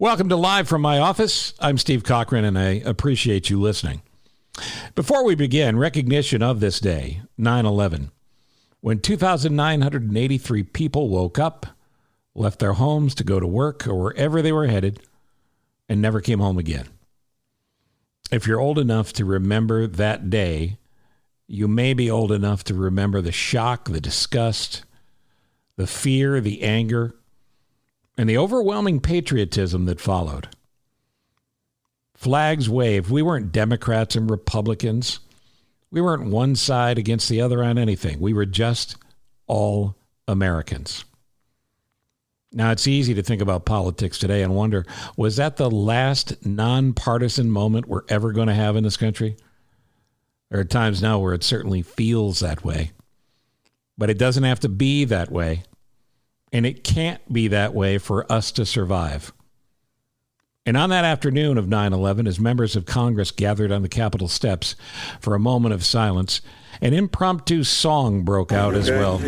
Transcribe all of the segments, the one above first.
Welcome to Live from my office. I'm Steve Cochran, and I appreciate you listening. Before we begin, recognition of this day, 9/11, when 2,983 people woke up, left their homes to go to work or wherever they were headed, and never came home again. If you're old enough to remember that day, you may be old enough to remember the shock, the disgust, the fear, the anger, and the overwhelming patriotism that followed. Flags waved. We weren't Democrats and Republicans. We weren't one side against the other on anything. We were just all Americans. Now, it's easy to think about politics today and wonder, was that the last nonpartisan moment we're ever going to have in this country? There are times now where it certainly feels that way. But it doesn't have to be that way. And it can't be that way for us to survive. And on that afternoon of 9/11, as members of Congress gathered on the Capitol steps for a moment of silence, an impromptu song broke out as well.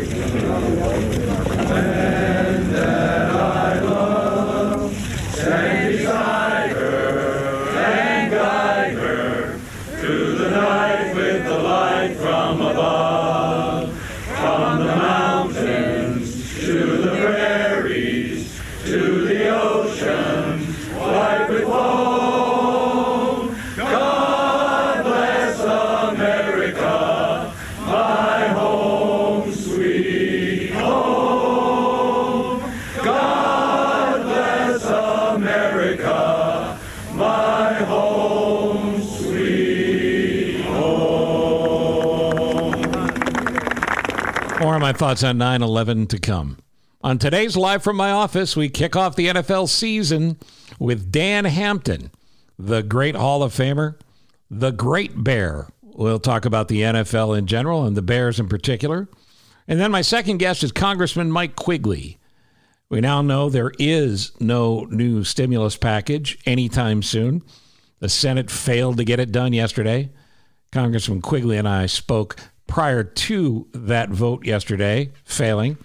More of my thoughts on 9/11 to come. On today's Live from my office, we kick off the NFL season with Dan Hampton, the great Hall of Famer, the Great Bear. We'll talk about the NFL in general and the Bears in particular. And then my second guest is Congressman Mike Quigley. We now know there is no new stimulus package anytime soon. The Senate failed to get it done yesterday. Congressman Quigley and I spoke prior to that vote yesterday, failing.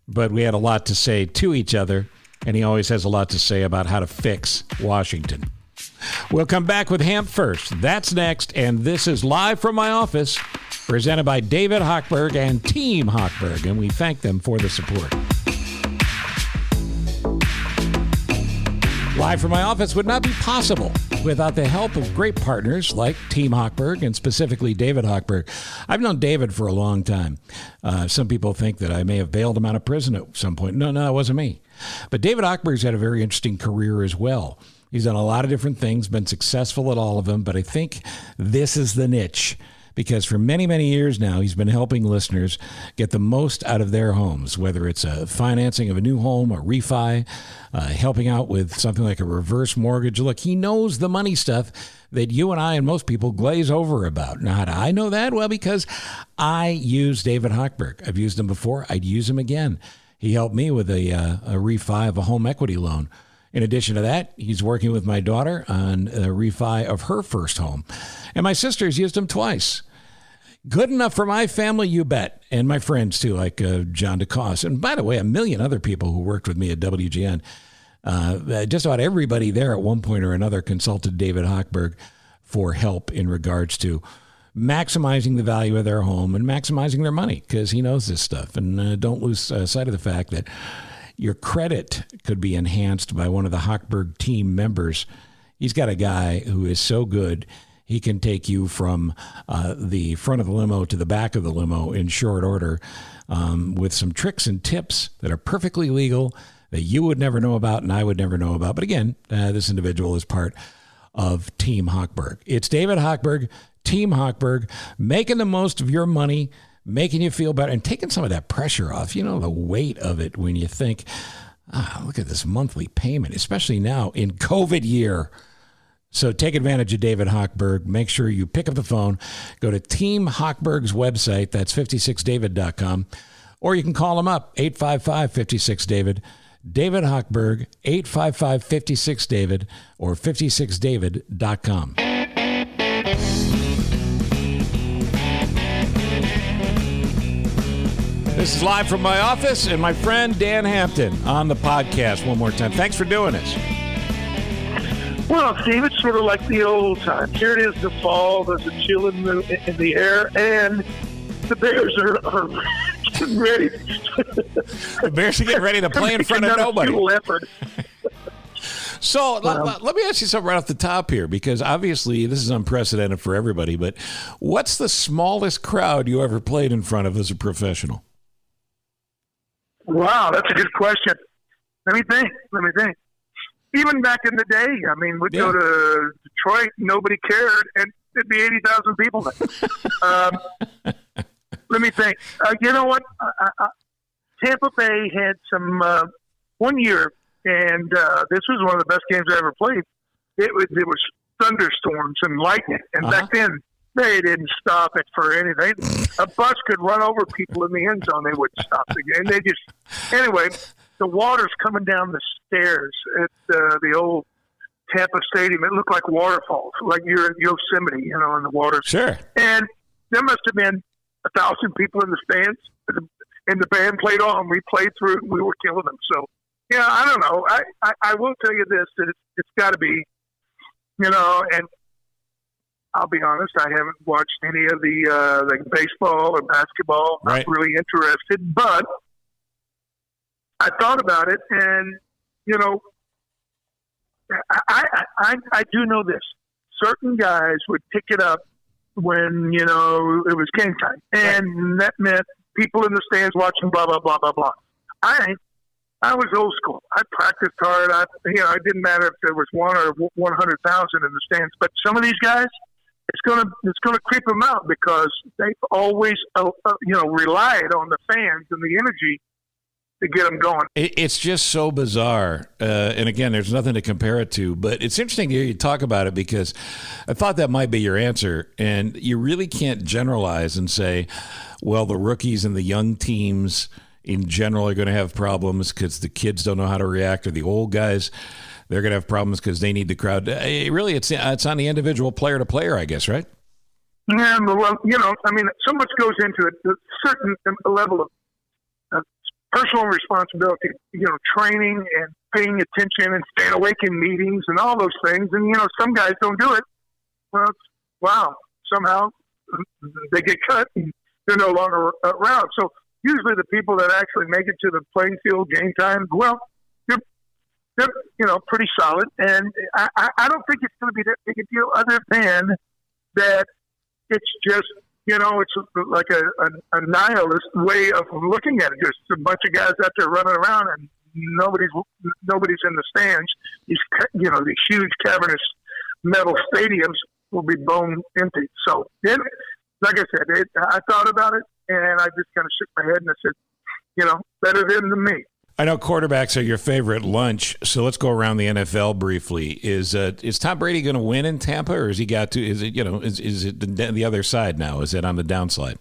But we had a lot to say to each other, and he always has a lot to say about how to fix Washington. We'll come back with Hamp first. That's next, and this is Live from my office, presented by David Hochberg and Team Hochberg, and we thank them for the support. Live from my office would not be possible without the help of great partners like Team Hochberg and specifically David Hochberg. I've known David for a long time. Some people think that I may have bailed him out of prison at some point. No, it wasn't me. But David Hochberg's had a very interesting career as well. He's done a lot of different things, been successful at all of them, but I think this is the niche. Because for many, many years now, he's been helping listeners get the most out of their homes, whether it's a financing of a new home, a refi, helping out with something like a reverse mortgage. Look, he knows the money stuff that you and I and most people glaze over about. Now, how do I know that? Well, because I use David Hochberg. I've used him before. I'd use him again. He helped me with a refi of a home equity loan. In addition to that, he's working with my daughter on a refi of her first home. And my sister's used him twice. Good enough for my family, you bet. And my friends, too, like John DeCoste. And by the way, a million other people who worked with me at WGN. Just about everybody there at one point or another consulted David Hochberg for help in regards to maximizing the value of their home and maximizing their money, because he knows this stuff. And don't lose sight of the fact that your credit could be enhanced by one of the Hochberg team members. He's got a guy who is so good, he can take you from the front of the limo to the back of the limo in short order with some tricks and tips that are perfectly legal that you would never know about and I would never know about. But again, this individual is part of Team Hochberg. It's David Hochberg, Team Hochberg, making the most of your money, making you feel better, and taking some of that pressure off, you know, the weight of it when you think, look at this monthly payment, especially now in COVID year. So take advantage of David Hochberg. Make sure you pick up the phone. Go to Team Hochberg's website. That's 56david.com. Or you can call him up, 855-56-DAVID. David Hochberg, 855-56-DAVID or 56david.com. This is Live from my office, and my friend Dan Hampton on the podcast one more time. Thanks for doing this. Well, Steve, it's sort of like the old times. Here it is, the fall. There's a chill in the air, and the Bears are getting ready. The Bears are getting ready to play in front of nobody. So let me ask you something right off the top here, because obviously this is unprecedented for everybody, but what's the smallest crowd you ever played in front of as a professional? Wow, that's a good question. Let me think. Even back in the day, I mean, we'd go to Detroit, nobody cared, and it'd be 80,000 people there. Let me think. You know what? Tampa Bay had some one year, and this was one of the best games I ever played. It was thunderstorms and lightning, and back then they didn't stop it for anything. A bus could run over people in the end zone; they wouldn't stop the game. Anyway. The water's coming down the stairs at the old Tampa Stadium. It looked like waterfalls, like you're in Yosemite, in the water. Sure. And there must have been 1,000 people in the stands, and the band played on. We played through it, and we were killing them. So, yeah, I don't know. I will tell you this, that it's got to be, and I'll be honest, I haven't watched any of the like baseball or basketball. Right. Not really interested, but I thought about it, and I do know this: certain guys would pick it up when it was game time, and that meant people in the stands watching blah blah blah blah blah. I was old school. I practiced hard. It didn't matter if there was 1 or 100,000 in the stands, but some of these guys, it's gonna creep them out because they've always relied on the fans and the energy to get them going. It's just so bizarre. And again, there's nothing to compare it to, but it's interesting to hear you talk about it because I thought that might be your answer. And you really can't generalize and say, well, the rookies and the young teams in general are going to have problems because the kids don't know how to react, or the old guys, they're going to have problems because they need the crowd. Really, it's on the individual player to player, I guess, right? Yeah, well, so much goes into it. A certain level of personal responsibility, training and paying attention and staying awake in meetings and all those things. And, some guys don't do it. Well, wow, somehow they get cut and they're no longer around. So usually the people that actually make it to the playing field game time, well, they're pretty solid. And I don't think it's going to be that big a deal other than that it's just, it's like a nihilist way of looking at it. There's a bunch of guys out there running around, and nobody's in the stands. These huge cavernous metal stadiums will be bone empty. So, like I said, I thought about it, and I just kind of shook my head and I said, better than me. I know quarterbacks are your favorite lunch, so let's go around the NFL briefly. Is Tom Brady going to win in Tampa, or has he got to? Is it is it the other side now? Is it on the downslide?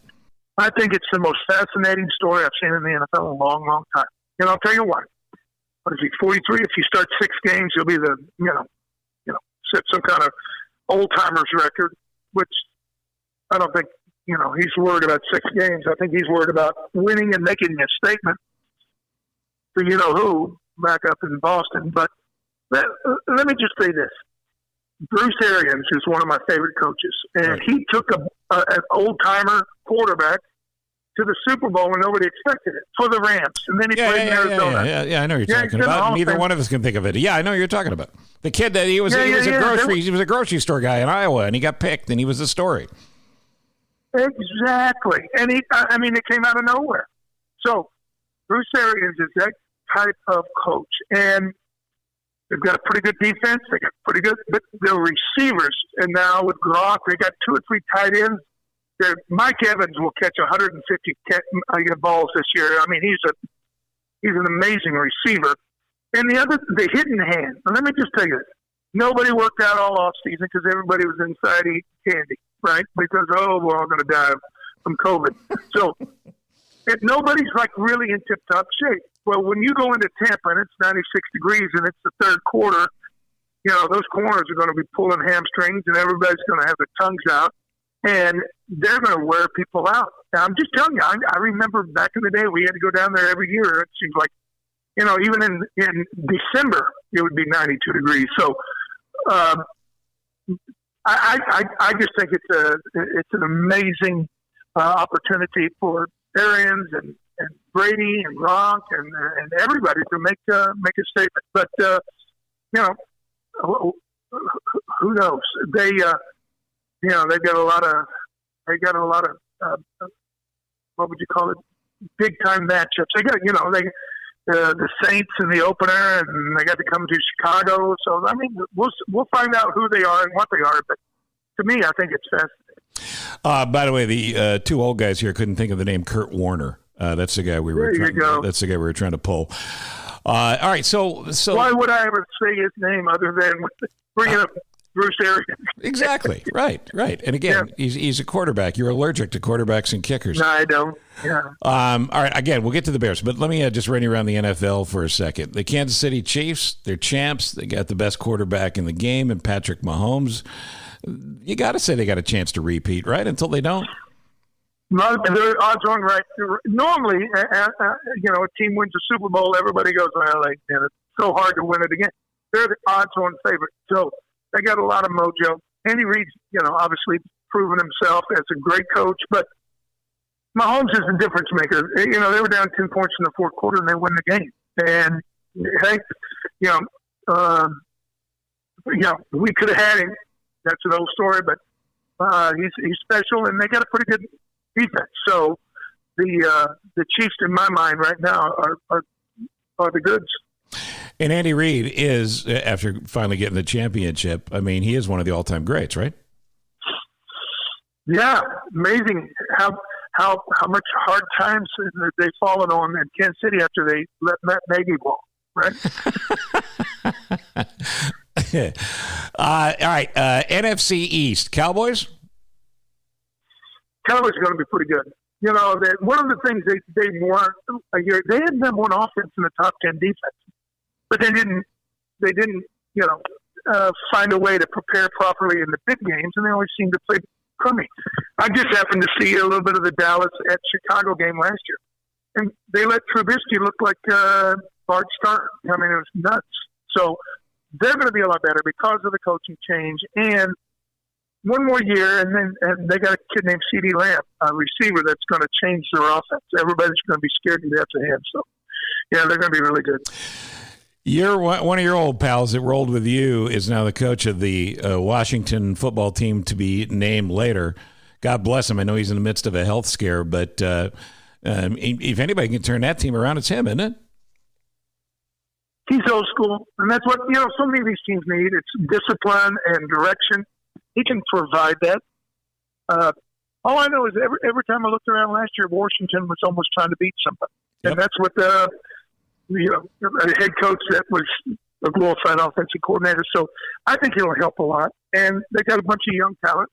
I think it's the most fascinating story I've seen in the NFL in a long, long time. And I'll tell you what. What is he? 43. If you start 6 games, you'll be the set some kind of old timers record. Which I don't think he's worried about 6 games. I think he's worried about winning and making a statement. So who back up in Boston. But let me just say this. Bruce Arians is one of my favorite coaches. And he took an old-timer quarterback to the Super Bowl when nobody expected it for the Rams. And then he played in Arizona. Yeah, I know you're talking about. Neither one of us can think of it. Yeah, I know you're talking about. The kid that he was a grocery store guy in Iowa, and he got picked, and he was the story. Exactly. And it came out of nowhere. So Bruce Arians is that type of coach, and they've got a pretty good defense. They got pretty good, but the receivers, and now with Gronk, they got 2 or 3 tight ends. Mike Evans will catch 150 balls this year. I mean, he's an amazing receiver. And the hidden hand. Now, let me just tell you this. Nobody worked out all off season because everybody was inside eating candy, right? Because we're all going to die from COVID. So. Nobody's really in tip-top shape. Well, when you go into Tampa and it's 96 degrees and it's the third quarter, those corners are going to be pulling hamstrings and everybody's going to have their tongues out, and they're going to wear people out. Now, I'm just telling you, I remember back in the day we had to go down there every year. It seems like, even in December it would be 92 degrees. So I just think it's an amazing opportunity for Arians and Brady and Gronk and everybody to make a statement. But who knows? They got a lot of what would you call it? Big time matchups. They got the Saints in the opener, and they got to come to Chicago. So I mean, we'll find out who they are and what they are. But to me, I think it's fascinating. By the way, the two old guys here couldn't think of the name Kurt Warner. That's the guy we were. That's the guy we were trying to pull. All right, so why would I ever say his name other than bringing up Bruce Arians? Exactly. Right. And again, he's a quarterback. You're allergic to quarterbacks and kickers. No, I don't. Yeah. All right. Again, we'll get to the Bears, but let me just run you around the NFL for a second. The Kansas City Chiefs, they're champs. They got the best quarterback in the game, and Patrick Mahomes. You got to say they got a chance to repeat, right? Until they don't. They're odds on, right? Normally, a team wins a Super Bowl, everybody goes, well, it's so hard to win it again. They're the odds-on favorite. So they got a lot of mojo. Andy Reid's, obviously proven himself as a great coach, but Mahomes is a difference maker. They were down 10 points in the fourth quarter and they win the game. And hey, we could have had him. That's an old story, but he's special, and they got a pretty good defense. So the Chiefs, in my mind, right now are the goods. And Andy Reid is, after finally getting the championship, I mean, he is one of the all-time greats, right? Yeah, amazing how much hard times they've fallen on in Kansas City after they let Matt Nagy walk, right? All right, NFC East, Cowboys? Cowboys are going to be pretty good. One of the things they weren't a year, they had number one offense in the top 10 defense, but they didn't find a way to prepare properly in the big games, and they always seemed to play crummy. I just happened to see a little bit of the Dallas at Chicago game last year, and they let Trubisky look like Bart Starr. I mean, it was nuts. So they're going to be a lot better because of the coaching change. And one more year, and they got a kid named C.D. Lamb, a receiver that's going to change their offense. Everybody's going to be scared to death of him. So, yeah, they're going to be really good. One of your old pals that rolled with you is now the coach of the Washington football team to be named later. God bless him. I know he's in the midst of a health scare, but if anybody can turn that team around, it's him, isn't it? He's old school, and that's what so many of these teams need. It's discipline and direction. He can provide that. All I know is every time I looked around last year, Washington was almost trying to beat somebody, and that's what a head coach that was a glorified offensive coordinator. So I think he'll help a lot. And they got a bunch of young talent.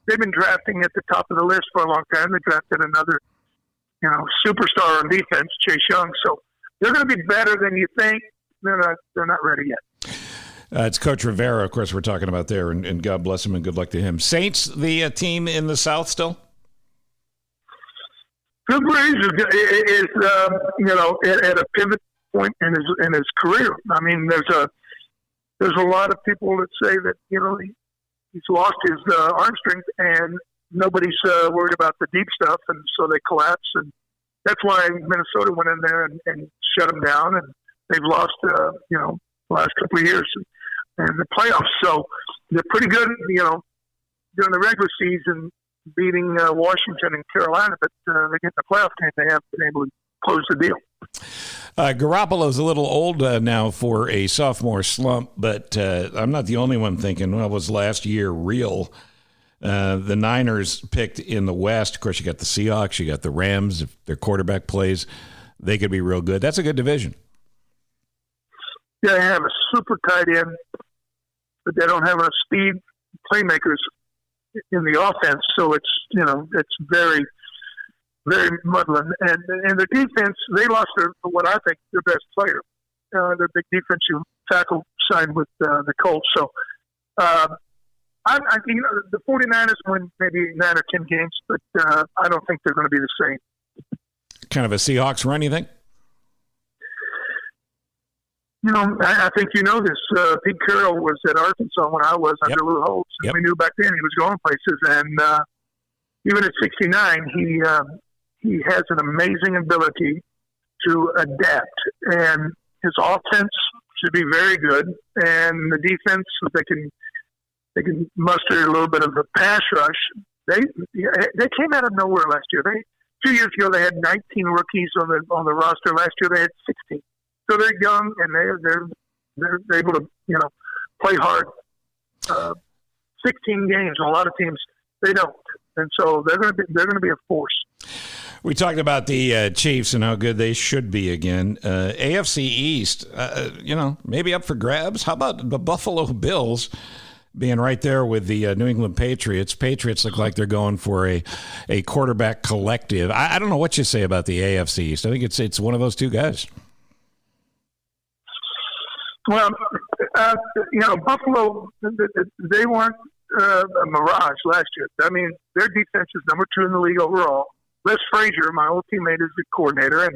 They've been drafting at the top of the list for a long time. They drafted another, superstar on defense, Chase Young. So they're going to be better than you think. They're not ready yet. It's Coach Rivera, of course, we're talking about there, and God bless him and good luck to him. Saints, the team in the South still? Drew Brees is at a pivot point in his career. I mean, there's a lot of people that say that he's lost his arm strength, and nobody's worried about the deep stuff, and so they collapse, and that's why Minnesota went in there and shut them down, and they've lost the last couple of years in the playoffs. So they're pretty good, during the regular season, beating Washington and Carolina, but they get the playoff game, they haven't been able to close the deal. Garoppolo's a little old now for a sophomore slump, but I'm not the only one thinking, well, was last year real? The Niners picked in the West. Of course, you got the Seahawks, you got the Rams. If their quarterback plays, they could be real good. That's a good division. Yeah, they have a super tight end, but they don't have enough speed playmakers in the offense, so it's very, very muddling. And the defense, they lost what I think their best player, their big defensive tackle signed with the Colts. So the 49ers win maybe 9 or 10 games, but I don't think they're going to be the same. Kind of a Seahawks run, you think? I think you know this. Pete Carroll was at Arkansas when I was under Lou Holtz. And we knew back then he was going places. And even at 69, he has an amazing ability to adapt. And his offense should be very good. And the defense, if they can muster a little bit of a pass rush. They came out of nowhere last year. 2 years ago they had 19 rookies on the roster. Last year they had 16. So they're young and they're able to play hard. 16 games. A lot of teams they don't, and so they're going to be a force. We talked about the Chiefs and how good they should be again. AFC East, maybe up for grabs. How about the Buffalo Bills being right there with the New England Patriots? Patriots look like they're going for a quarterback collective. I don't know what you say about the AFC East. I think it's one of those two guys. Well, Buffalo, they weren't a mirage last year. I mean, their defense is number 2 in the league overall. Les Frazier, my old teammate, is the coordinator, and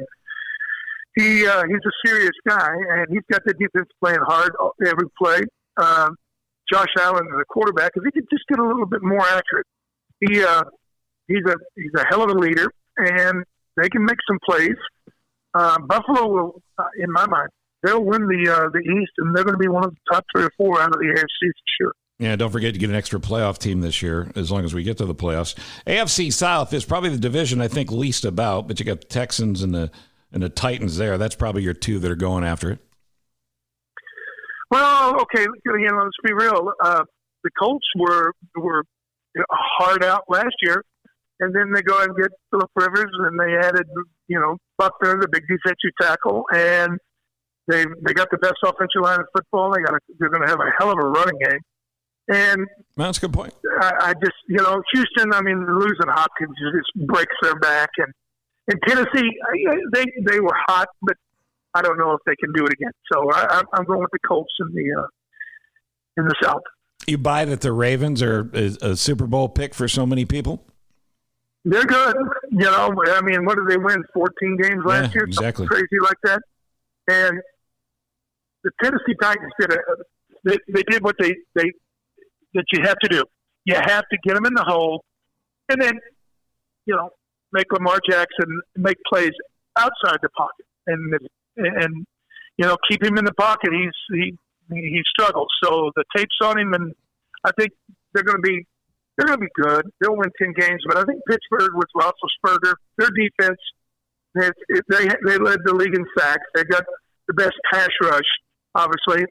he's a serious guy, and he's got the defense playing hard every play. Josh Allen, the quarterback, if he could just get a little bit more accurate, he's a hell of a leader, and they can make some plays. Buffalo will, in my mind, they'll win the East, and they're going to be one of the top 3 or 4 out of the AFC for sure. Yeah, don't forget to get an extra playoff team this year, as long as we get to the playoffs. AFC South is probably the division I think least about, but you got the Texans and the Titans there. That's probably your 2 that are going after it. Well, okay, let's be real. The Colts were hard out last year, and then they go and get Phillip Rivers, and they added, Buckner, the big defensive tackle, and they got the best offensive line in football. They're going to have a hell of a running game. And that's a good point. I just, Houston, losing Hopkins just breaks their back. And Tennessee, they were hot, but I don't know if they can do it again. So I'm going with the Colts in the South. You buy that the Ravens are a Super Bowl pick for so many people? They're good. What did they win? 14 games last year? Exactly. Something crazy like that. And the Tennessee Titans did what that you have to do. You have to get them in the hole, and then make Lamar Jackson make plays outside the pocket, and keep him in the pocket. He struggles. So the tape's on him, and I think they're going to be good. They'll win 10 games, but I think Pittsburgh with Roethlisberger, their defense, they led the league in sacks. They got the best pass rush, obviously.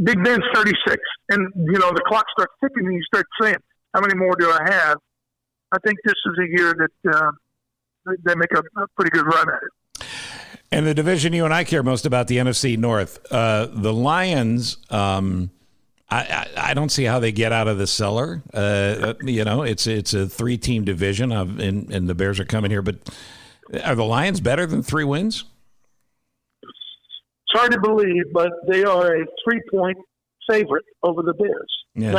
Big Ben's 36, and the clock starts ticking, and you start saying, "How many more do I have?" I think this is a year that they make a pretty good run at it. And the division you and I care most about, the NFC North, the Lions. I don't see how they get out of the cellar. It's a 3-team division, and the Bears are coming here. But are the Lions better than 3 wins? It's hard to believe, but they are a 3-point favorite over the Bears. Yes.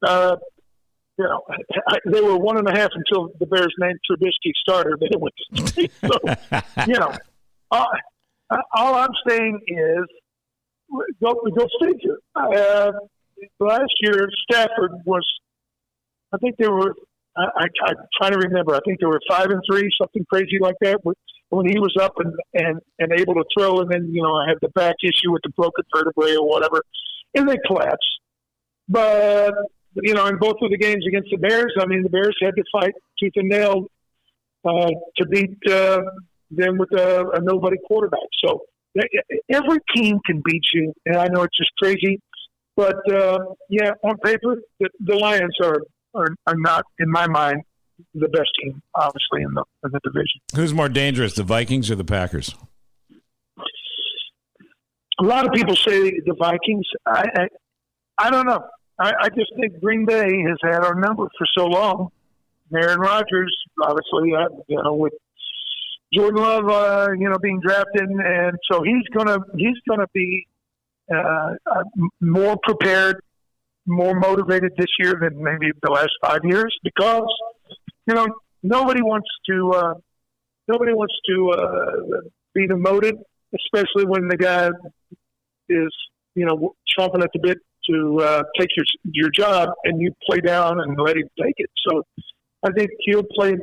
Now, they were 1.5 until the Bears named Trubisky starter. Then it went to 3. So, all I'm saying is, go figure. Last year, Stafford was, I think they were, I'm trying to remember, I think they were 5-3, something crazy like that, when he was up and able to throw, and then, I had the back issue with the broken vertebrae or whatever, and they collapsed. But, in both of the games against the Bears, the Bears had to fight tooth and nail to beat them with a nobody quarterback. So every team can beat you, and I know it's just crazy, but on paper, the Lions are not, in my mind, the best team, obviously, in the division. Who's more dangerous, the Vikings or the Packers? A lot of people say the Vikings. I don't know. I just think Green Bay has had our number for so long. Aaron Rodgers, obviously, with Jordan Love, being drafted, and so he's gonna be more prepared, more motivated this year than maybe the last 5 years, because nobody wants to be demoted, especially when the guy is, chomping at the bit to take your job, and you play down and let him take it. So I think he'll play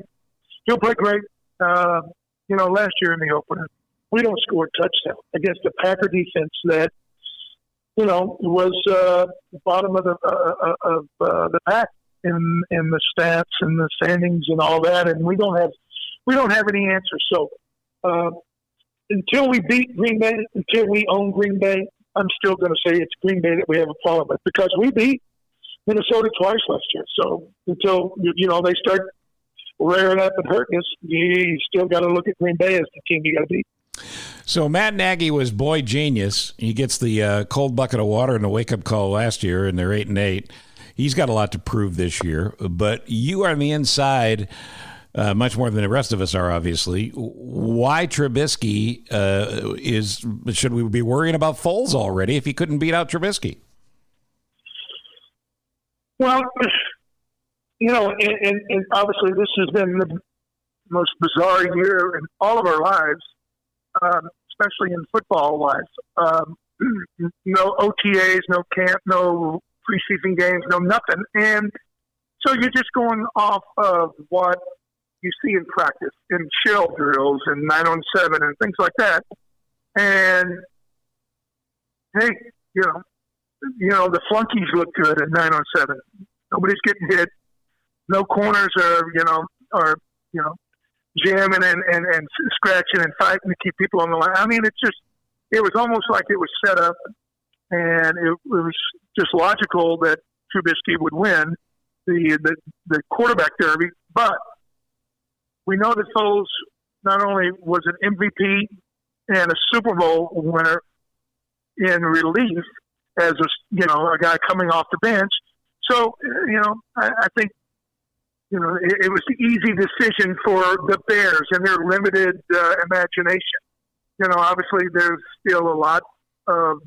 great. Last year in the opener, we don't score a touchdown against the Packer defense that, was bottom of the pack in the stats and the standings and all that, and we don't have any answers. So until we beat Green Bay, until we own Green Bay, I'm still going to say it's Green Bay that we have a problem with, because we beat Minnesota twice last year. So until they start rearing up and hurting us, you still got to look at Green Bay as the team you got to beat. So Matt Nagy was boy genius. He gets the cold bucket of water and a wake-up call last year, and they're 8-8. He's got a lot to prove this year, but you are on the inside much more than the rest of us are, obviously. Why Trubisky should we be worrying about Foles already if he couldn't beat out Trubisky? Well, and obviously this has been the most bizarre year in all of our lives, especially in football lives. No OTAs, no camp, no preseason games, no nothing. And so you're just going off of what you see in practice, in shell drills and 9-on-7 and things like that. And hey, the flunkies look good at 9-on-7. Nobody's getting hit. No corners are jamming and scratching and fighting to keep people on the line. I mean, it was almost like it was set up, and it was just logical that Trubisky would win the quarterback derby. But we know that Foles not only was an MVP and a Super Bowl winner in relief as a guy coming off the bench. So, I think, it was the easy decision for the Bears and their limited imagination. Obviously there's still a lot of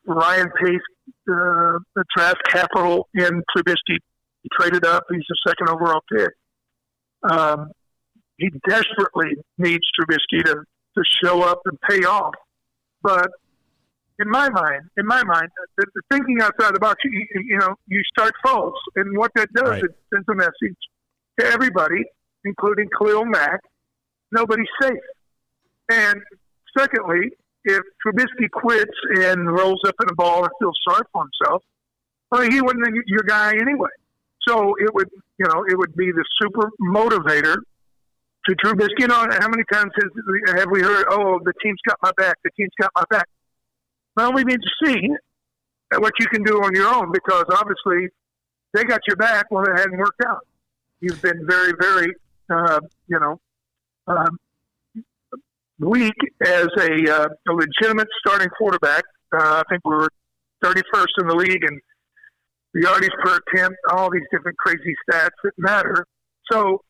Ryan Pace, the draft capital in Trubisky. He traded up. He's the second overall pick. He desperately needs Trubisky to show up and pay off. But in my mind, the thinking outside the box, you start Foles. And what that does, It sends a message to everybody, including Khalil Mack, nobody's safe. And secondly, if Trubisky quits and rolls up in the ball and feels sorry for himself, well, he wasn't your guy anyway. So it would be the super motivator to Trubisky. How many times have we heard, oh, the team's got my back, the team's got my back? Well, we need to see what you can do on your own, because obviously they got your back when it hadn't worked out. You've been very, very, weak as a legitimate starting quarterback. I think we were 31st in the league in yardage per attempt, all these different crazy stats that matter. So,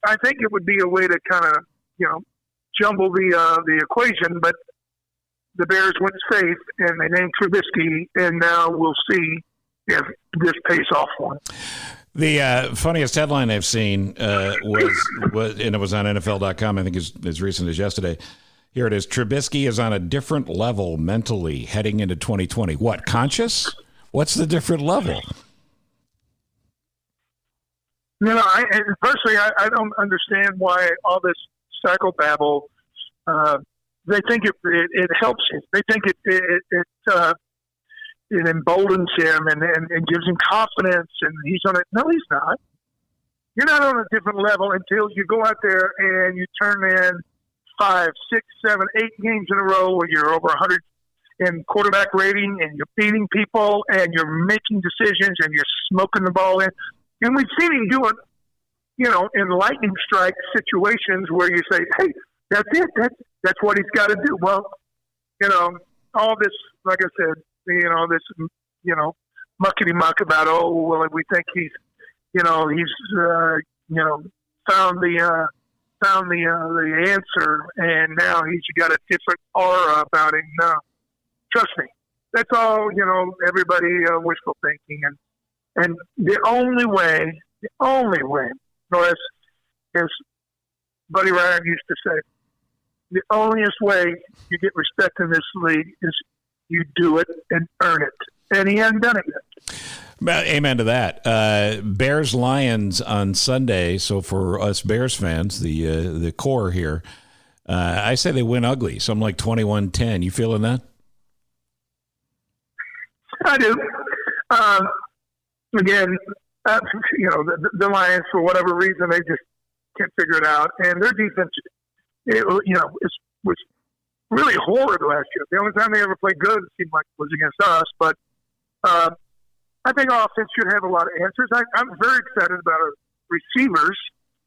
I think it would be a way to kind of, jumble the equation, but the Bears went safe and they named Trubisky, and now we'll see if this pays off for him. The funniest headline I've seen was, and it was on NFL.com, I think as recent as yesterday. Here it is. Trubisky is on a different level mentally heading into 2020. What, conscious? What's the different level? Personally, I don't understand why all this psychobabble. They think it helps him. They think it emboldens him and gives him confidence, and he's on it. No, he's not. You're not on a different level until you go out there and you turn in 5, 6, 7, 8 games in a row where you're over 100 in quarterback rating, and you're beating people, and you're making decisions, and you're smoking the ball in. And we've seen him do it, in lightning strike situations where you say, hey, that's it. That's what he's got to do. Well, all this, like I said, this, muckety muck about, oh, well, we think he's found the answer, and now he's got a different aura about him. No, trust me, that's all. Everybody wishful thinking, and the only way, as Buddy Ryan used to say, the onlyest way you get respect in this league is you do it and earn it. And he hasn't done it yet. Amen to that. Bears-Lions on Sunday. So for us Bears fans, the core here, I say they win ugly. So I'm like 21-10. You feeling that? I do. Again, the Lions, for whatever reason, they just can't figure it out. And their defense, was really horrid last year. The only time they ever played good, it seemed like, was against us. But I think our offense should have a lot of answers. I'm very excited about our receivers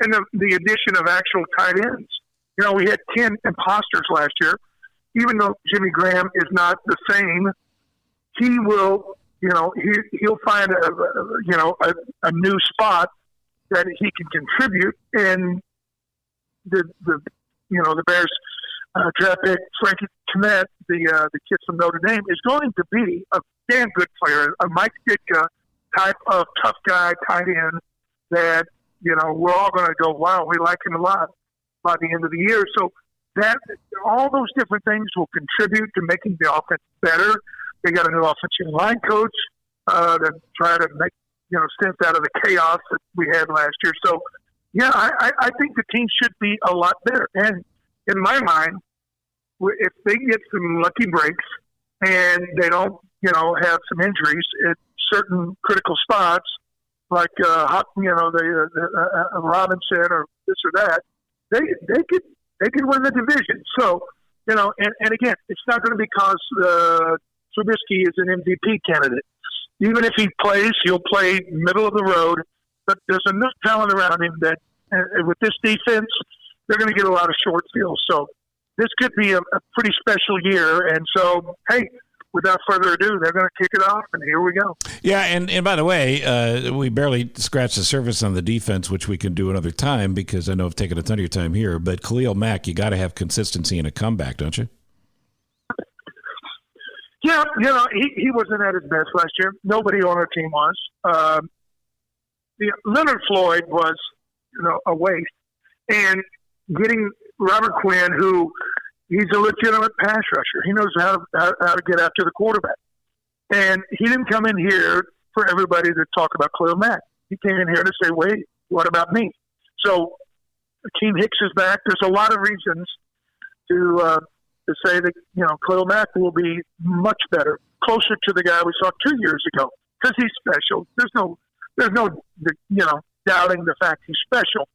and the addition of actual tight ends. We had 10 imposters last year. Even though Jimmy Graham is not the same, he will, he'll find a new spot that he can contribute. And the Bears draft pick Frankie Kmet, the kid from Notre Dame, is going to be a damn good player, a Mike Ditka type of tough guy tight end that we're all going to go, wow, we like him a lot by the end of the year. So that all those different things will contribute to making the offense better. They got a new offensive line coach to try to make sense out of the chaos that we had last year. So yeah, I think the team should be a lot better. And in my mind, if they get some lucky breaks and they don't have some injuries at certain critical spots, like the Robinson or this or that, they could win the division. So and again, it's not going to be because Trubisky is an MVP candidate. Even if he plays, he'll play middle of the road. But there's enough talent around him that with this defense, they're going to get a lot of short fields. So this could be a pretty special year. And so, hey, without further ado, they're going to kick it off, and here we go. Yeah, and by the way, we barely scratched the surface on the defense, which we can do another time because I know I've taken a ton of your time here. But Khalil Mack, you got to have consistency in a comeback, don't you? Yeah, he wasn't at his best last year. Nobody on our team was. Leonard Floyd was, a waste. And getting Robert Quinn, who he's a legitimate pass rusher. He knows how to get after the quarterback. And he didn't come in here for everybody to talk about Khalil Mack. He came in here to say, wait, what about me? So Akeem Hicks is back. There's a lot of reasons to say that, Khalil Mack will be much better, closer to the guy we saw 2 years ago, because he's special. There's no doubting the fact he's special.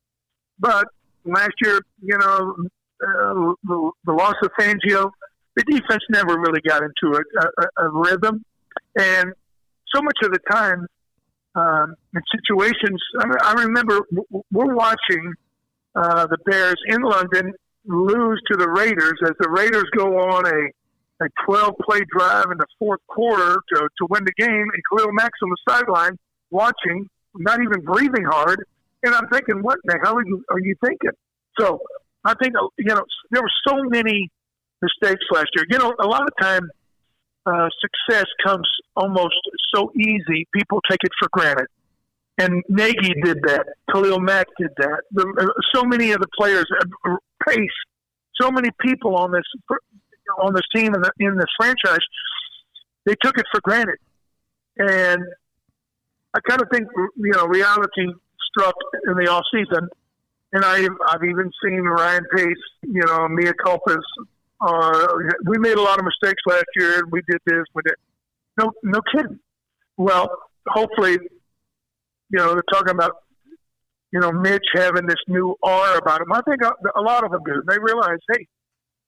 But last year, the loss of Fangio, the defense never really got into a rhythm. And so much of the time, in situations, I remember we're watching the Bears in London lose to the Raiders as the Raiders go on a 12-play drive in the fourth quarter to win the game, and Khalil Mack's on the sideline watching, not even breathing hard. And I'm thinking, what the hell are you thinking? So I think, there were so many mistakes last year. A lot of time success comes almost so easy, people take it for granted. And Nagy did that. Khalil Mack did that. So many of the players, Pace, so many people on this team in this franchise, they took it for granted. And I kind of think, reality struck in the off season. And I've even seen Ryan Pace, mea culpas. We made a lot of mistakes last year. We did this. We did. No kidding. Well, hopefully, they're talking about, Mitch having this new aura about him. I think a lot of them do. They realize, hey,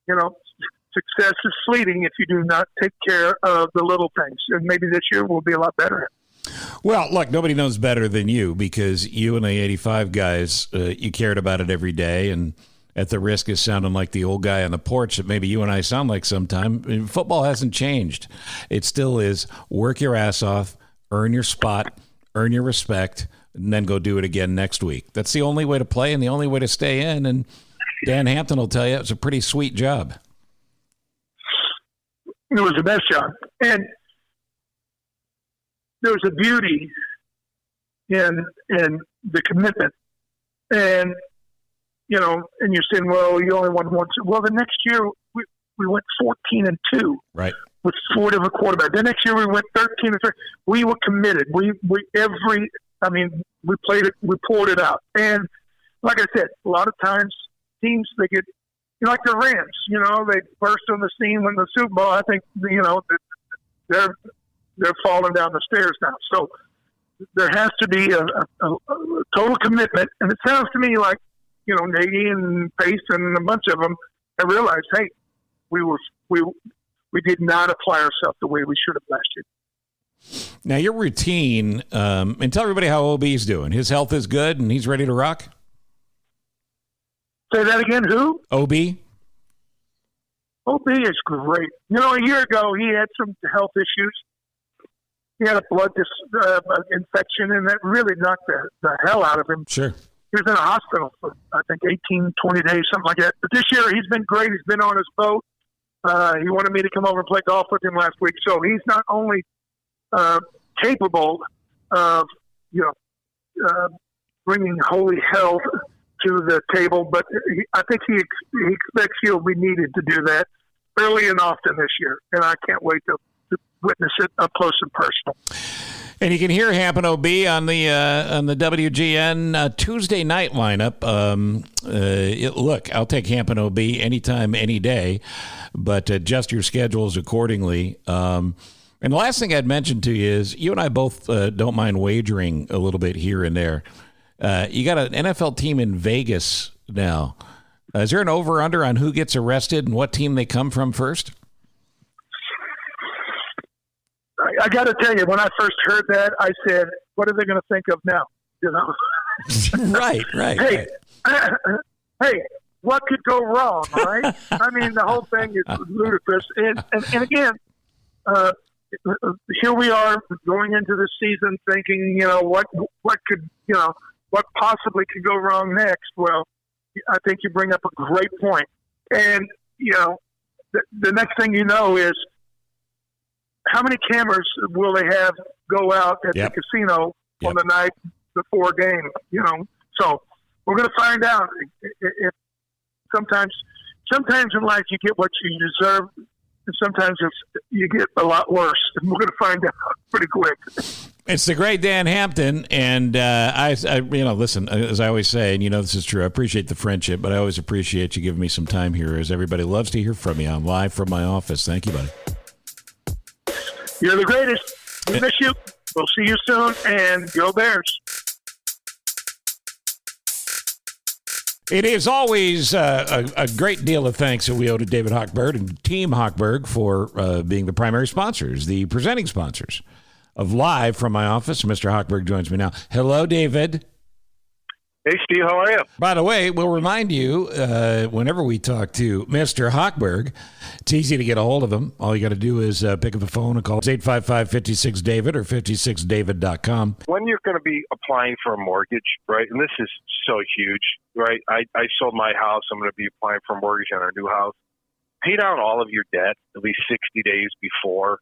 success is fleeting if you do not take care of the little things. And maybe this year will be a lot better. Well, look, nobody knows better than you because you and the 85 guys, you cared about it every day. And at the risk of sounding like the old guy on the porch that maybe you and I sound like sometime, football hasn't changed. It still is work your ass off, earn your spot, earn your respect, and then go do it again next week. That's the only way to play and the only way to stay in. And Dan Hampton will tell you it's a pretty sweet job. It was the best job. And there was a beauty in the commitment. And and you're saying, well, you only won once. Well, the next year we went 14-2. Right. With 4 different quarterbacks. The next year we went 13-3. We were committed. We played it. We pulled it out. And like I said, a lot of times teams, they get, like the Rams, they burst on the scene when the Super Bowl. I think, they're falling down the stairs now. So there has to be a total commitment. And it sounds to me like, Nagy and Pace and a bunch of them have realized, hey, we did not apply ourselves the way we should have last year. Now, your routine, and tell everybody how OB's doing. His health is good and he's ready to rock? Say that again, who? OB? OB is great. A year ago, he had some health issues. He had a blood infection, and that really knocked the hell out of him. Sure. He was in a hospital for, I think, 18, 20 days, something like that. But this year, he's been great. He's been on his boat. He wanted me to come over and play golf with him last week. So he's not only capable of, bringing holy hell to the table, but I think he expects he'll be needed to do that early and often this year. And I can't wait to witness it up close and personal. And you can hear Hampton OB on the WGN Tuesday night lineup. Look, I'll take Hampton OB anytime, any day, but adjust your schedules accordingly. And the last thing I'd mention to you is you and I both don't mind wagering a little bit here and there. You got an NFL team in Vegas now. Is there an over-under on who gets arrested and what team they come from first? I got to tell you, when I first heard that, I said, what are they going to think of now? Right. Hey, what could go wrong, right? I mean, the whole thing is ludicrous. And again, here we are going into the season thinking, what possibly could go wrong next? Well, I think you bring up a great point. And, the next thing you know is, how many cameras will they have go out at the casino on the night before a game? So we're going to find out. If sometimes in life you get what you deserve, and sometimes you get a lot worse. And we're going to find out pretty quick. It's the great Dan Hampton, and I listen, as I always say, and this is true, I appreciate the friendship, but I always appreciate you giving me some time here, as everybody loves to hear from you. I'm live from my office. Thank you, buddy. You're the greatest. We miss you. We'll see you soon, and go Bears. It is always a great deal of thanks that we owe to David Hochberg and Team Hochberg for being the primary sponsors, the presenting sponsors of Live from My Office. Mr. Hochberg joins me now. Hello, David. Hey, Steve, how are you? By the way, we'll remind you, whenever we talk to Mr. Hochberg, it's easy to get a hold of him. All you got to do is pick up the phone and call 855-56-DAVID or 56david.com. When you're going to be applying for a mortgage, right, and this is so huge, right? I sold my house. I'm going to be applying for a mortgage on our new house. Pay down all of your debt at least 60 days before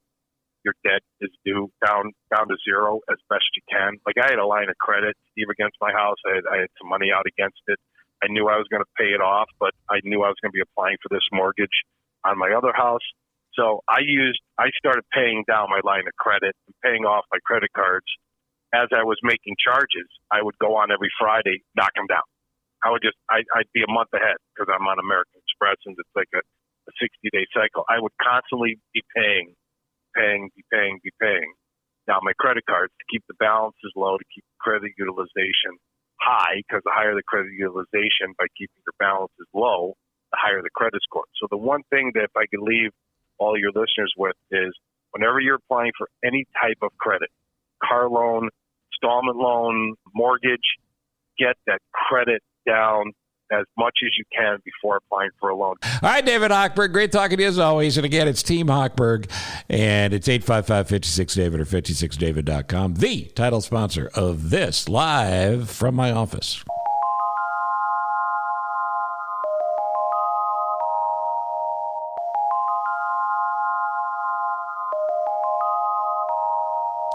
your debt is due, down to zero as best you can. Like, I had a line of credit, Steve, against my house. I had some money out against it. I knew I was going to pay it off, but I knew I was going to be applying for this mortgage on my other house. So I started paying down my line of credit and paying off my credit cards. As I was making charges, I would go on every Friday, knock them down. I'd be a month ahead because I'm on American Express and it's like a 60-day cycle. I would constantly be paying. Now, my credit cards, to keep the balances low, to keep credit utilization high, because the higher the credit utilization by keeping your balances low, the higher the credit score. So the one thing that if I could leave all your listeners with is whenever you're applying for any type of credit, car loan, installment loan, mortgage, get that credit down as much as you can before applying for a loan. All right, David Hochberg, great talking to you as always. And again, it's Team Hochberg, and it's 855-56-DAVID or 56david.com, the title sponsor of this Live from My Office.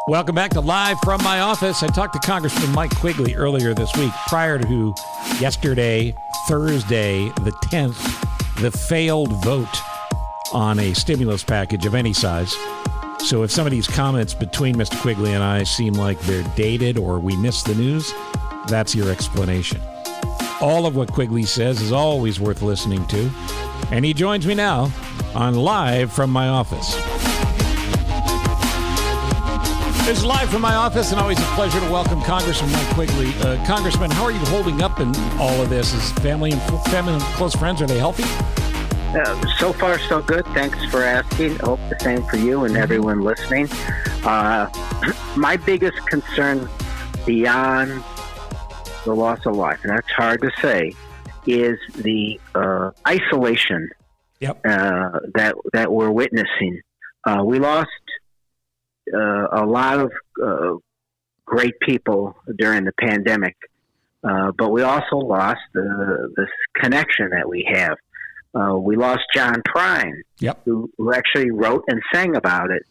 Welcome back to Live from My Office. I talked to Congressman Mike Quigley earlier this week, prior to yesterday, Thursday, the 10th, the failed vote on a stimulus package of any size. So if some of these comments between Mr. Quigley and I seem like they're dated or we missed the news, that's your explanation. All of what Quigley says is always worth listening to. And he joins me now on Live from My Office. It's Live from My Office, and always a pleasure to welcome Congressman Mike Quigley. Congressman, how are you holding up in all of this? Is family and close friends, are they healthy? So far, so good. Thanks for asking. I hope the same for you and everyone listening. My biggest concern beyond the loss of life, and that's hard to say, is the isolation that we're witnessing. We lost a lot of great people during the pandemic, but we also lost this connection that we have. We lost John Prine, who actually wrote and sang about it,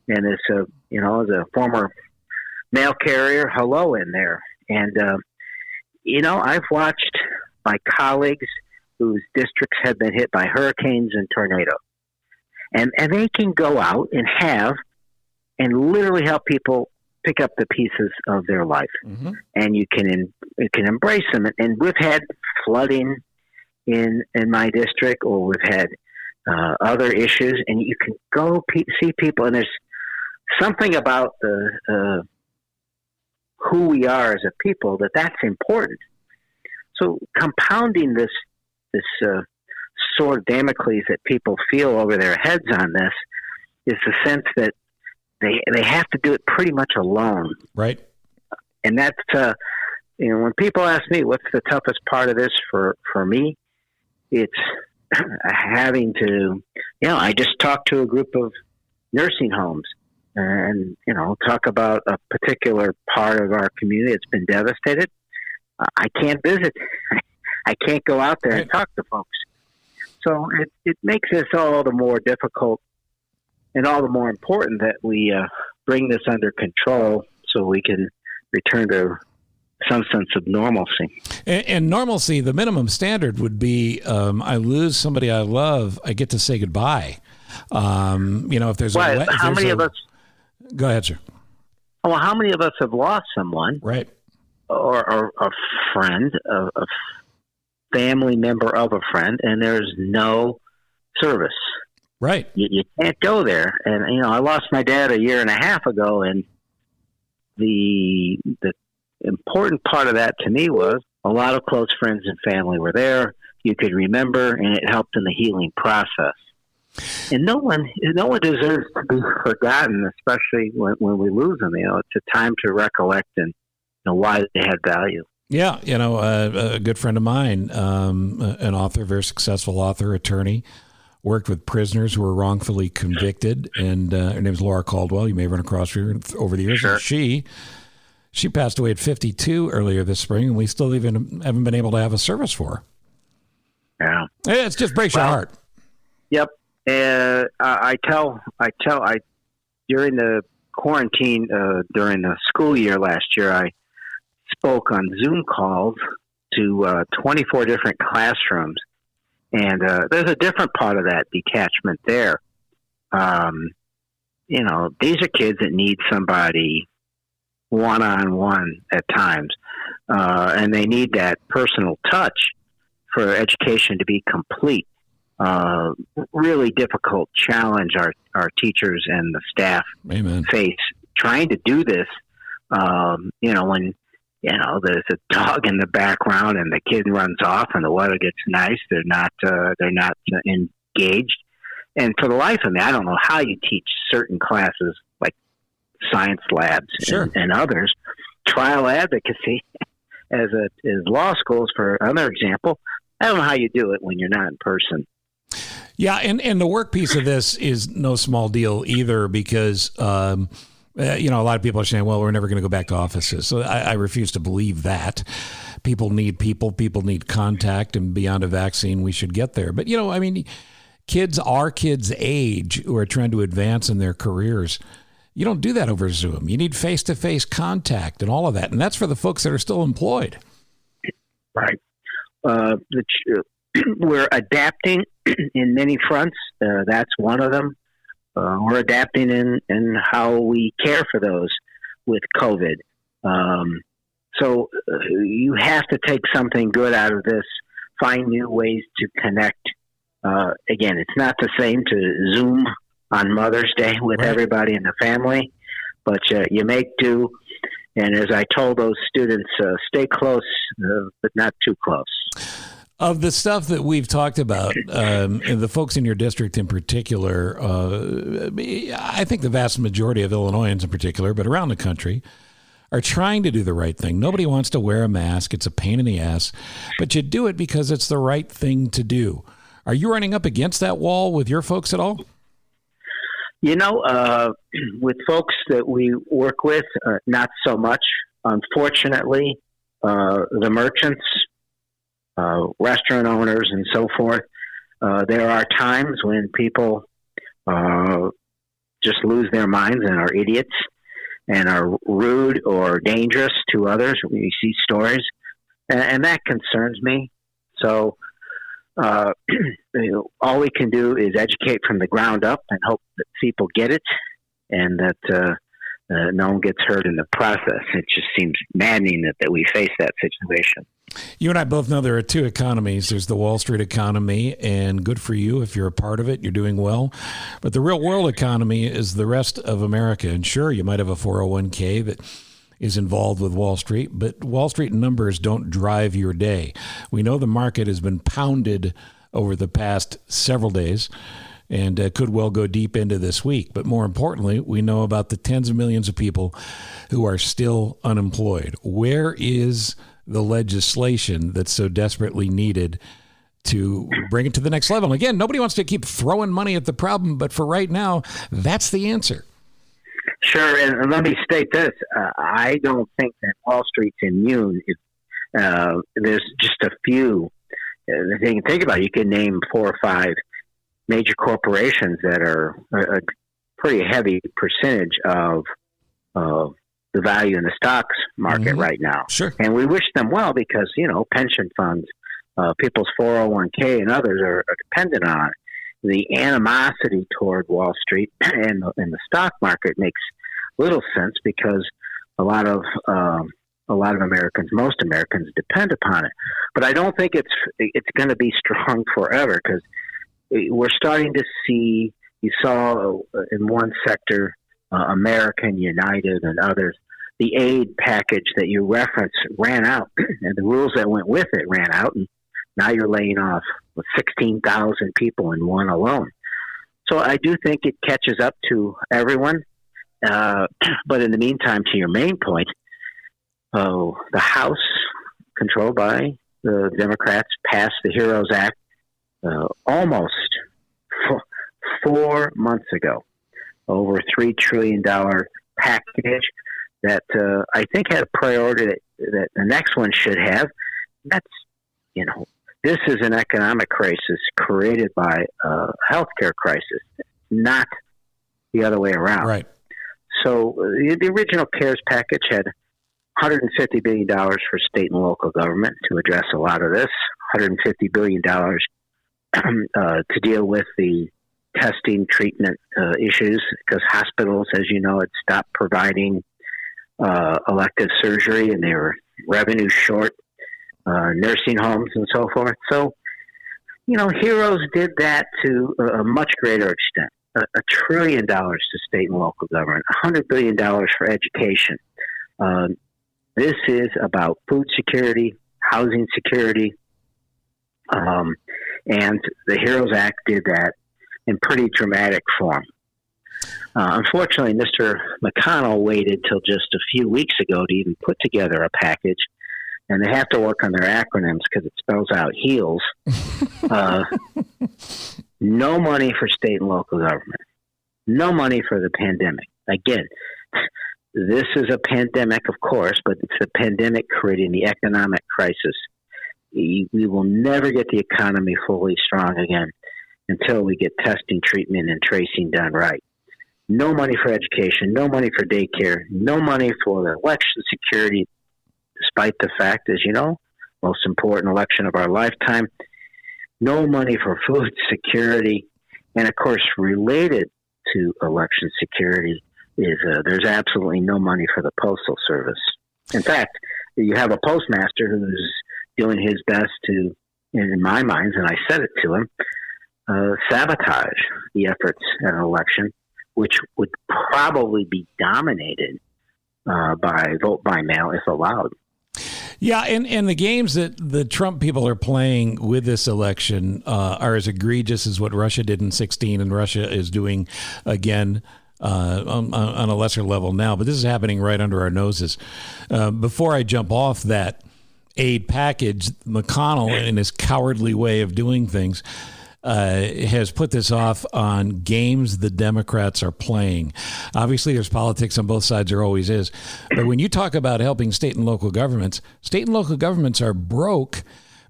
and is as a former mail carrier, hello in there. And I've watched my colleagues whose districts have been hit by hurricanes and tornadoes, and they can go out and literally help people pick up the pieces of their life, and you can embrace them. And we've had flooding in my district, or we've had other issues, and you can go see people, and there's something about the who we are as a people that's important. So compounding this sword of Damocles that people feel over their heads on this is the sense that they have to do it pretty much alone. Right. And that's, when people ask me what's the toughest part of this for me, it's having to, I just talked to a group of nursing homes and, talk about a particular part of our community that's been devastated. I can't visit. I can't go out there and talk to folks. So it makes this all the more difficult and all the more important that we bring this under control so we can return to some sense of normalcy. And normalcy, the minimum standard would be I lose somebody I love, I get to say goodbye. If there's how many of us? Go ahead, sir. Well, how many of us have lost someone? Right. Or a friend, a family member of a friend, and there's no service. Right. You can't go there. And, I lost my dad a year and a half ago, and the important part of that to me was a lot of close friends and family were there. You could remember, and it helped in the healing process. And no one deserves to be forgotten, especially when we lose them. It's a time to recollect and why they had value. Yeah, a good friend of mine, an author, very successful author, attorney, worked with prisoners who were wrongfully convicted, and her name's Laura Caldwell. You may run across her over the years. Sure. And she passed away at 52 earlier this spring, and we still even haven't been able to have a service for her. Yeah, it just breaks your heart. Yep. I tell during the quarantine, during the school year last year, I spoke on Zoom calls to 24 different classrooms. And there's a different part of that detachment there. These are kids that need somebody one-on-one at times. And they need that personal touch for education to be complete. Really difficult challenge our teachers and the staff face trying to do this. When there's a dog in the background and the kid runs off and the weather gets nice, they're not engaged. And for the life of me, I don't know how you teach certain classes like science labs and others. Trial advocacy as law schools, for another example. I don't know how you do it when you're not in person. Yeah, and the work piece of this is no small deal either, because a lot of people are saying, well, we're never going to go back to offices. So I refuse to believe that. People need contact, and beyond a vaccine, we should get there. But, kids our kids' age who are trying to advance in their careers, you don't do that over Zoom. You need face-to-face contact and all of that. And that's for the folks that are still employed. Right. we're adapting in many fronts. That's one of them. We're adapting in how we care for those with COVID. So you have to take something good out of this, find new ways to connect. Again, it's not the same to Zoom on Mother's Day with everybody in the family, but you make do. And as I told those students, stay close, but not too close. Of the stuff that we've talked about, and the folks in your district in particular, I think the vast majority of Illinoisans in particular, but around the country, are trying to do the right thing. Nobody wants to wear a mask. It's a pain in the ass, but you do it because it's the right thing to do. Are you running up against that wall with your folks at all? You know, with folks that we work with, not so much. Unfortunately, the merchants, restaurant owners, and so forth, there are times when people just lose their minds and are idiots and are rude or dangerous to others. We see stories, and that concerns me. So all we can do is educate from the ground up and hope that people get it and that no one gets hurt in the process. It just seems maddening that we face that situation. You and I both know there are two economies. There's the Wall Street economy, and good for you if you're a part of it. You're doing well. But the real world economy is the rest of America. And sure, you might have a 401k that is involved with Wall Street, but Wall Street numbers don't drive your day. We know the market has been pounded over the past several days and could well go deep into this week. But more importantly, we know about the tens of millions of people who are still unemployed. Where is the legislation that's so desperately needed to bring it to the next level? Again, nobody wants to keep throwing money at the problem, but for right now, that's the answer. Sure, and let me state this. I don't think that Wall Street's immune. There's just a few. Think about it. You can name 4 or 5 major corporations that are a pretty heavy percentage of the value in the stocks market right now. Sure. And we wish them well because, pension funds, people's 401k and others are dependent on it. The animosity toward Wall Street and the stock market makes little sense because a lot of Americans, most Americans, depend upon it. But I don't think it's going to be strong forever because we're starting to see. You saw in one sector, American United and others, the aid package that you referenced ran out, and the rules that went with it ran out, and now you're laying off 16,000 people in one alone. So I do think it catches up to everyone. But in the meantime, to your main point, the House, controlled by the Democrats, passed the HEROES Act almost 4 months ago, over a $3 trillion package that I think had a priority that the next one should have. That's, this is an economic crisis created by a healthcare crisis, not the other way around. Right. So the original CARES package had $150 billion for state and local government to address a lot of this, $150 billion to deal with the testing, treatment issues, because hospitals, as you know, had stopped providing elective surgery and they were revenue short, nursing homes and so forth. So, HEROES did that to a much greater extent. $1 trillion to state and local government, $100 billion for education. This is about food security, housing security, and the HEROES Act did that in pretty dramatic form. Unfortunately, Mr. McConnell waited till just a few weeks ago to even put together a package, and they have to work on their acronyms because it spells out HEALS. No money for state and local government. No money for the pandemic. Again, this is a pandemic, of course, but it's a pandemic creating the economic crisis. We will never get the economy fully strong again until we get testing, treatment, and tracing done right. No money for education, no money for daycare, no money for election security, despite the fact, as you know, most important election of our lifetime. No money for food security. And, of course, related to election security is there's absolutely no money for the Postal Service. In fact, you have a postmaster who's doing his best to, in my mind, and I said it to him, sabotage the efforts at an election, which would probably be dominated by vote by mail if allowed. Yeah, and the games that the Trump people are playing with this election are as egregious as what Russia did in 2016, and Russia is doing again on a lesser level now. But this is happening right under our noses. Before I jump off that aid package, McConnell, in his cowardly way of doing things, has put this off on games the Democrats are playing. Obviously, there's politics on both sides. There always is. But when you talk about helping state and local governments are broke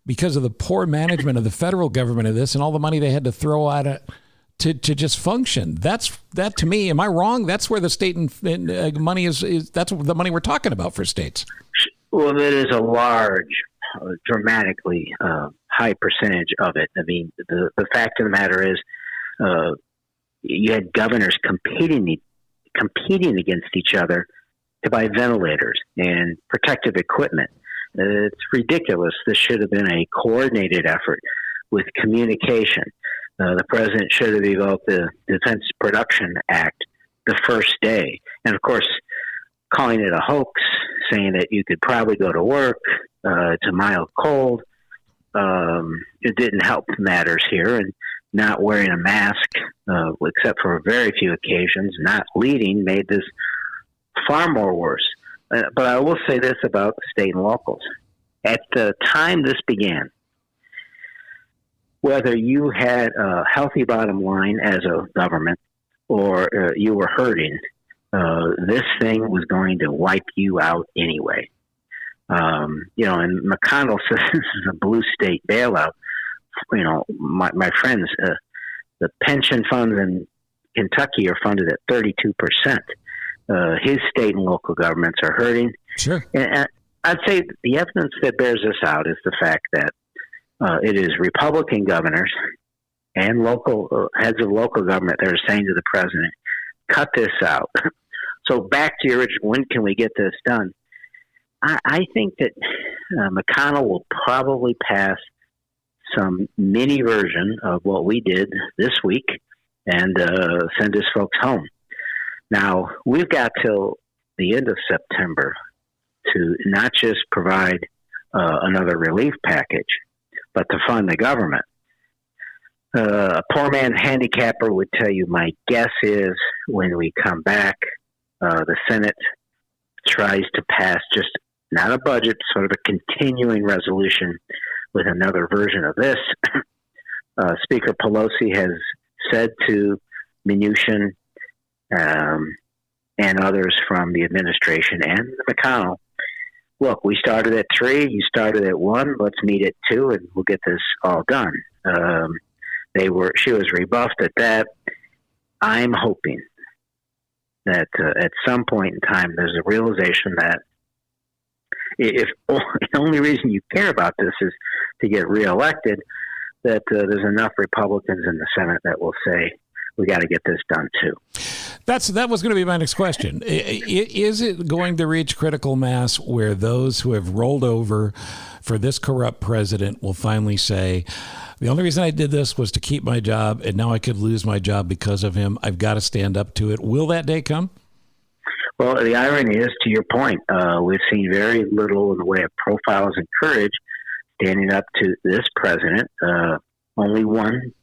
because of the poor management of the federal government of this and all the money they had to throw at it to just function. That to me, am I wrong? That's where the state and money is. That's the money we're talking about for states. Well, it is a large, dramatically high percentage of it. I mean, the fact of the matter is, you had governors competing against each other to buy ventilators and protective equipment. It's ridiculous. This should have been a coordinated effort with communication. The president should have evoked the Defense Production Act the first day. And, of course, calling it a hoax, saying that you could probably go to work, it's a mild cold. It didn't help matters here. And not wearing a mask, except for very few occasions, not leading, made this far more worse. But I will say this about the state and locals. At the time this began, whether you had a healthy bottom line as a government or you were hurting, this thing was going to wipe you out anyway. And McConnell says this is a blue state bailout. You know, my friends, the pension funds in Kentucky are funded at 32%. His state and local governments are hurting. Sure. And I'd say the evidence that bears this out is the fact that it is Republican governors and local heads of local government that are saying to the president, cut this out. So back to your original, when can we get this done? I think that McConnell will probably pass some mini version of what we did this week and send his folks home. Now, we've got till the end of September to not just provide another relief package, but to fund the government. A poor man's handicapper would tell you, my guess is when we come back, the Senate tries to pass just not a budget, sort of a continuing resolution with another version of this. Speaker Pelosi has said to Mnuchin and others from the administration and McConnell, look, we started at 3, you started at 1, let's meet at 2, and we'll get this all done. She was rebuffed at that. I'm hoping that at some point in time there's a realization that if the only reason you care about this is to get reelected, that there's enough Republicans in the Senate that will say, we got to get this done too. That was going to be my next question. Is it going to reach critical mass where those who have rolled over for this corrupt president will finally say, the only reason I did this was to keep my job, and now I could lose my job because of him. I've got to stand up to it. Will that day come? Well, the irony is, to your point, we've seen very little in the way of profiles and courage standing up to this president. Only one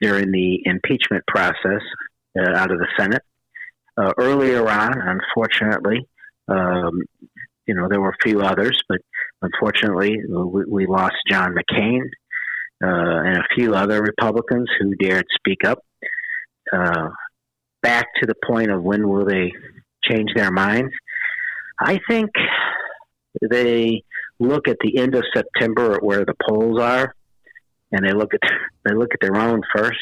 during the impeachment process out of the Senate. Earlier on, unfortunately, there were a few others, but unfortunately, we lost John McCain and a few other Republicans who dared speak up. Back to the point of when will they change their minds? I think they look at the end of September at where the polls are, and they look at their own first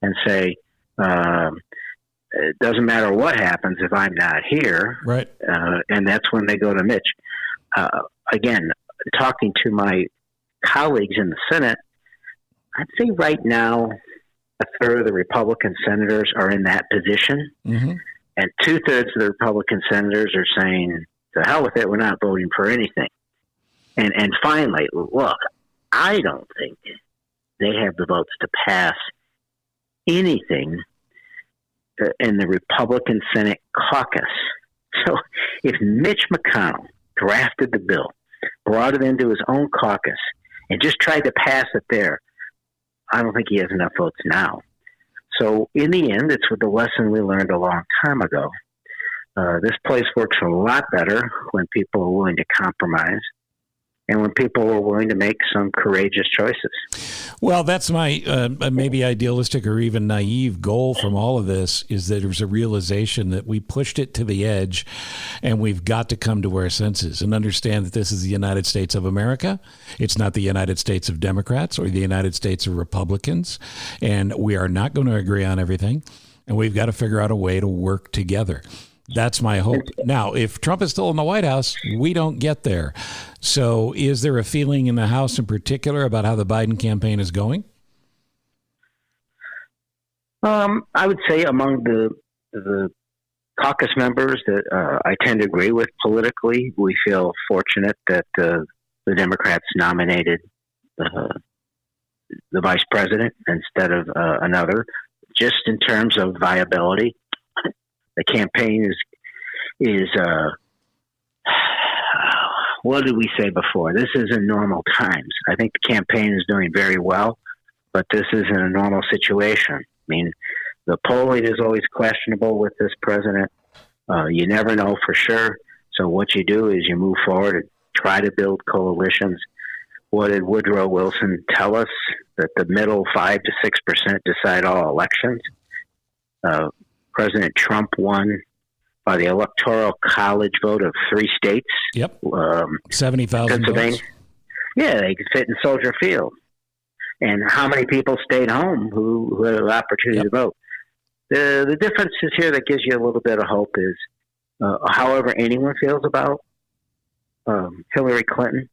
and say, it doesn't matter what happens if I'm not here. Right. And that's when they go to Mitch. again, talking to my colleagues in the Senate, I'd say right now a third of the Republican senators are in that position, and 2/3 of the Republican senators are saying, "To hell with it, we're not voting for anything." And finally, look, I don't think they have the votes to pass anything in the Republican Senate caucus. So if Mitch McConnell drafted the bill, brought it into his own caucus, and just tried to pass it there, I don't think he has enough votes now. So in the end, it's with the lesson we learned a long time ago. This place works a lot better when people are willing to compromise and when people are willing to make some courageous choices. Well, that's my maybe idealistic or even naive goal from all of this, is that there's a realization that we pushed it to the edge and we've got to come to our senses and understand that this is the United States of America. It's not the United States of Democrats or the United States of Republicans. And we are not going to agree on everything. And we've got to figure out a way to work together. That's my hope. Now, if Trump is still in the White House, we don't get there. So is there a feeling in the House in particular about how the Biden campaign is going? I would say among the caucus members that I tend to agree with politically, we feel fortunate that the Democrats nominated the vice president instead of another, just in terms of viability. The campaign is what did we say before? This is in normal times. I think the campaign is doing very well, but this isn't a normal situation. I mean, the polling is always questionable with this president. You never know for sure. So what you do is you move forward and try to build coalitions. What did Woodrow Wilson tell us? That the middle 5 to 6% decide all elections. President Trump won by the Electoral College vote of 3 states. Yep. 70,000 votes. Yeah, they could fit in Soldier Field. And how many people stayed home who had an opportunity to vote? The difference is here that gives you a little bit of hope is, however anyone feels about Hillary Clinton,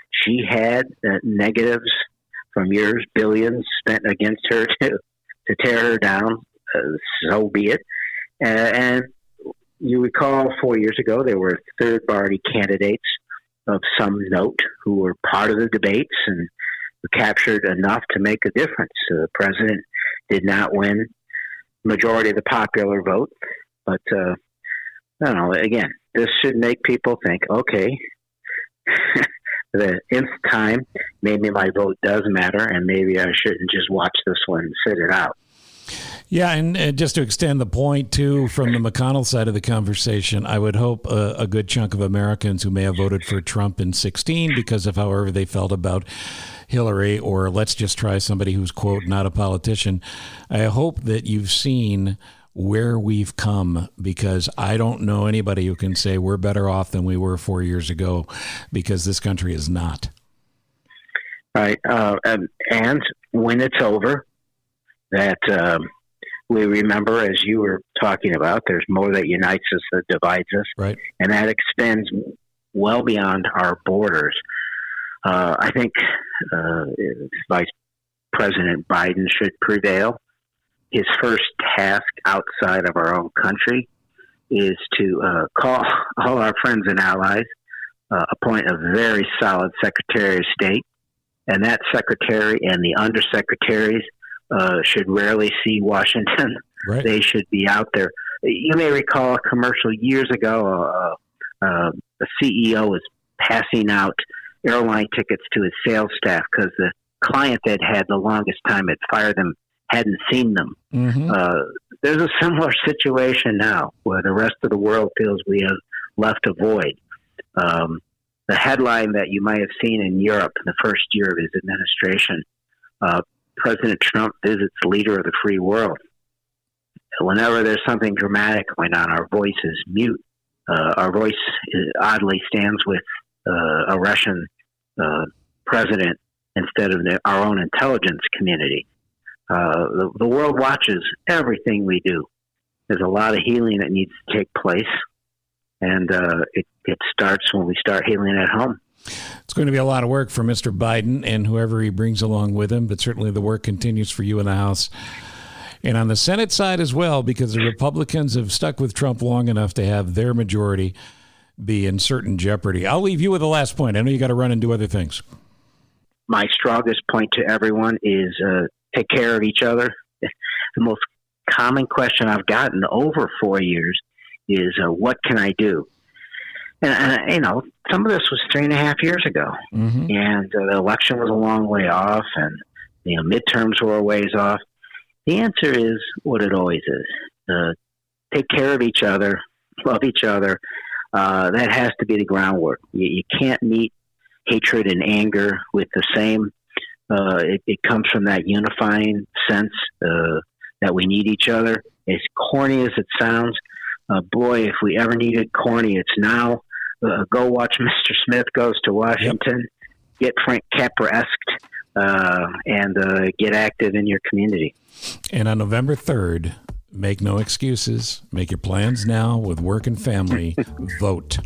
she had negatives from years, billions spent against her to tear her down. So be it. And you recall 4 years ago, there were third-party candidates of some note who were part of the debates and captured enough to make a difference. The president did not win majority of the popular vote. But, I don't know, again, this should make people think, okay, the nth time, maybe my vote does matter, and maybe I shouldn't just watch this one and sit it out. Yeah, and just to extend the point, too, from the McConnell side of the conversation, I would hope a good chunk of Americans who may have voted for Trump in 2016 because of however they felt about Hillary, or let's just try somebody who's, quote, not a politician, I hope that you've seen where we've come, because I don't know anybody who can say we're better off than we were 4 years ago, because this country is not. Right. And when it's over, that we remember, as you were talking about, there's more that unites us than divides us. Right. And that extends well beyond our borders. I think Vice President Biden should prevail. His first task outside of our own country is to call all our friends and allies, appoint a very solid Secretary of State, and that secretary and the undersecretaries should rarely see Washington. Right. They should be out there. You may recall a commercial years ago, a CEO was passing out airline tickets to his sales staff because the client that had the longest time had fired them hadn't seen them. Mm-hmm. There's a similar situation now where the rest of the world feels we have left a void. The headline that you might have seen in Europe in the first year of his administration, President Trump visits leader of the free world. Whenever there's something dramatic going on, our voice is mute. Our voice oddly stands with a Russian president instead of our own intelligence community. The world watches everything we do. There's a lot of healing that needs to take place. And it starts when we start healing at home. It's going to be a lot of work for Mr. Biden and whoever he brings along with him, but certainly the work continues for you in the House. And on the Senate side as well, because the Republicans have stuck with Trump long enough to have their majority be in certain jeopardy. I'll leave you with the last point. I know you got to run and do other things. My strongest point to everyone is take care of each other. The most common question I've gotten over 4 years is, what can I do? And some of this was 3.5 years ago. Mm-hmm. And the election was a long way off, and midterms were a ways off. The answer is what it always is. Take care of each other, love each other. That has to be the groundwork. You can't meet hatred and anger with the same. It comes from that unifying sense that we need each other. As corny as it sounds, boy, if we ever needed corny, it's now. Go watch Mr. Smith Goes to Washington. Yep. Get Frank Capra-esque, and get active in your community. And on November 3rd, make no excuses. Make your plans now with work and family. Vote.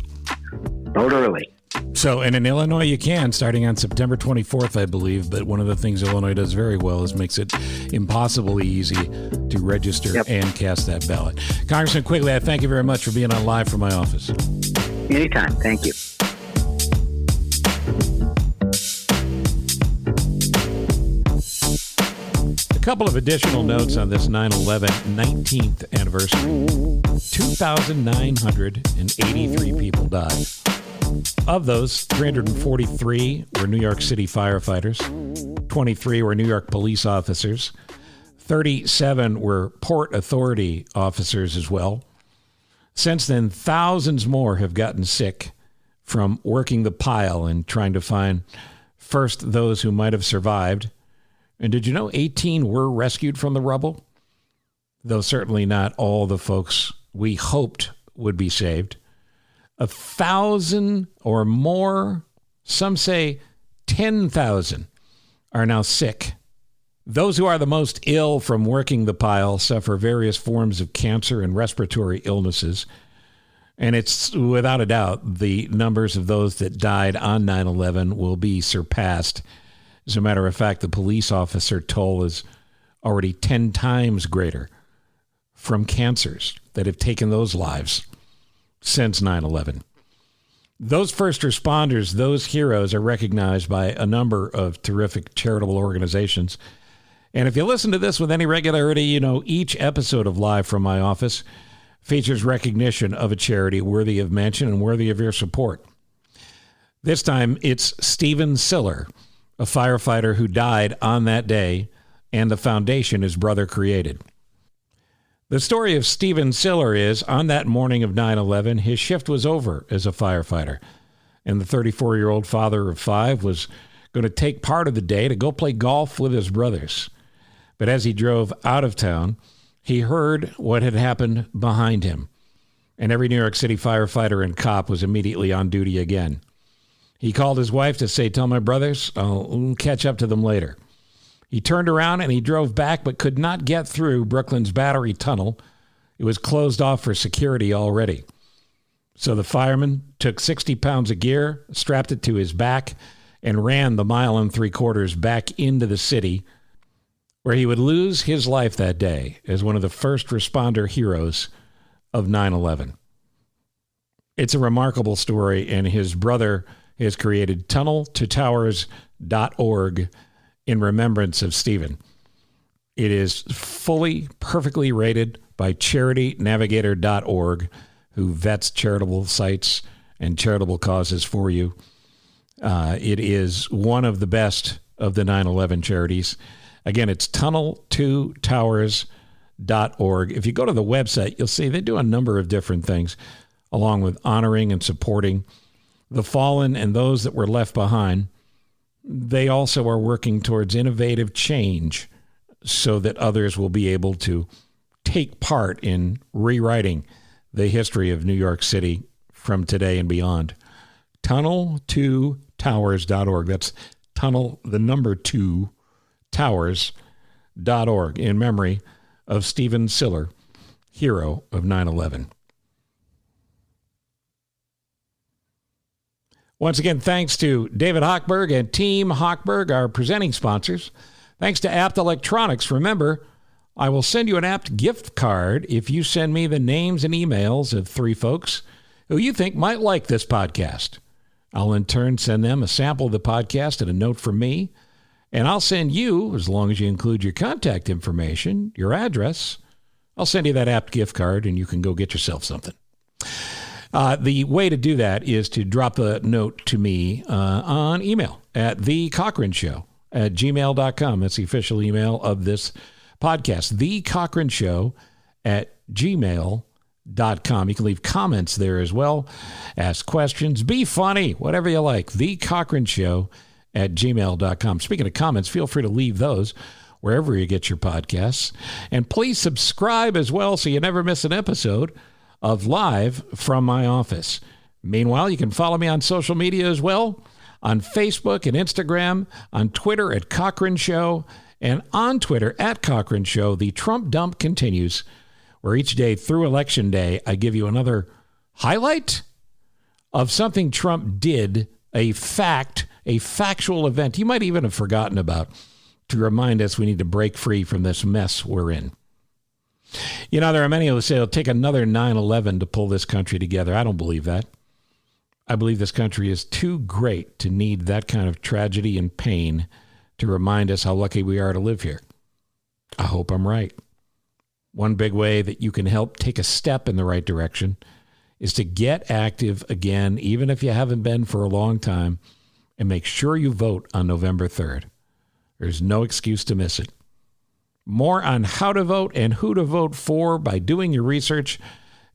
Vote early. So, and in Illinois, you can, starting on September 24th, I believe. But one of the things Illinois does very well is makes it impossibly easy to register and cast that ballot. Congressman Quigley, I thank you very much for being on Live from my office. Anytime. Thank you. A couple of additional notes on this 9/11 19th anniversary. 2,983 people died. Of those, 343 were New York City firefighters, 23 were New York police officers, 37 were Port Authority officers as well. Since then, thousands more have gotten sick from working the pile and trying to find first those who might have survived. And did you know 18 were rescued from the rubble? Though certainly not all the folks we hoped would be saved. 1,000 or more, some say 10,000, are now sick. Those who are the most ill from working the pile suffer various forms of cancer and respiratory illnesses. And it's without a doubt the numbers of those that died on 9/11 will be surpassed. As a matter of fact, the police officer toll is already 10 times greater from cancers that have taken those lives since 9/11. Those first responders, those heroes, are recognized by a number of terrific charitable organizations. And if you listen to this with any regularity, you know each episode of Live from my office features recognition of a charity worthy of mention and worthy of your support. This time, it's Stephen Siller, a firefighter who died on that day, and the foundation his brother created. The story of Stephen Siller is, on that morning of 9/11, his shift was over as a firefighter, and the 34-year-old father of 5 was going to take part of the day to go play golf with his brothers. But as he drove out of town, he heard what had happened behind him, and every New York City firefighter and cop was immediately on duty again. He called his wife to say, "Tell my brothers, I'll catch up to them later." He turned around and he drove back, but could not get through Brooklyn's Battery Tunnel. It was closed off for security already. So the fireman took 60 pounds of gear, strapped it to his back, and ran the 1.75 miles back into the city, where he would lose his life that day as one of the first responder heroes of 9/11. It's a remarkable story, and his brother has created tunneltotowers.org in remembrance of Stephen. It is fully, perfectly rated by charitynavigator.org, who vets charitable sites and charitable causes for you. It is one of the best of the 9/11 charities. Again, it's tunneltotowers.org. If you go to the website, you'll see they do a number of different things, along with honoring and supporting the fallen and those that were left behind. They also are working towards innovative change so that others will be able to take part in rewriting the history of New York City from today and beyond. Tunnel2towers.org. That's tunnel, the number 2, towers.org, in memory of Stephen Siller, hero of 9/11. Once again, thanks to David Hochberg and Team Hochberg, our presenting sponsors. Thanks to Apt Electronics. Remember, I will send you an Apt gift card if you send me the names and emails of 3 folks who you think might like this podcast. I'll in turn send them a sample of the podcast and a note from me. And I'll send you, as long as you include your contact information, your address, I'll send you that Apt gift card and you can go get yourself something. The way to do that is to drop a note to me on email at thecochrane@gmail.com. That's the official email of this podcast, thecochrane@gmail.com. You can leave comments there as well, ask questions, be funny, whatever you like. thecochrane@gmail.com. Speaking of comments, feel free to leave those wherever you get your podcasts. And please subscribe as well so you never miss an episode of Live from My Office. Meanwhile, you can follow me on social media as well, on Facebook and Instagram, on Twitter at Cochrane Show, and on Twitter at Cochrane Show. The Trump dump continues, where each day through Election Day, I give you another highlight of something Trump did, a factual event you might even have forgotten about, to remind us we need to break free from this mess we're in. You know, there are many who say it'll take another 9/11 to pull this country together. I don't believe that. I believe this country is too great to need that kind of tragedy and pain to remind us how lucky we are to live here. I hope I'm right. One big way that you can help take a step in the right direction is to get active again, even if you haven't been for a long time, and make sure you vote on November 3rd. There's no excuse to miss it. More on how to vote and who to vote for by doing your research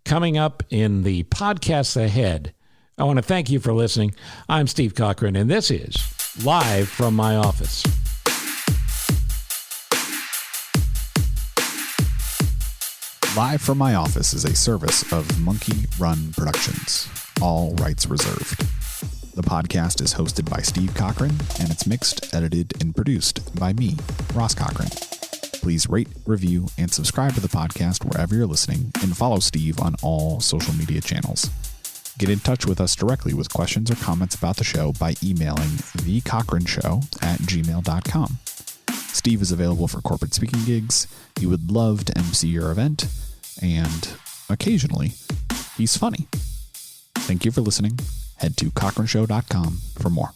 coming up in the podcasts ahead. I want to thank you for listening. I'm Steve Cochran, and this is Live from My Office. Live from My Office is a service of Monkey Run Productions. All rights reserved. The podcast is hosted by Steve Cochran, and it's mixed, edited, and produced by me, Ross Cochran. Please rate, review, and subscribe to the podcast wherever you're listening, and follow Steve on all social media channels. Get in touch with us directly with questions or comments about the show by emailing thecochrane@gmail.com. Steve is available for corporate speaking gigs. He would love to MC your event, and occasionally, he's funny. Thank you for listening. Head to cochraneshow.com for more.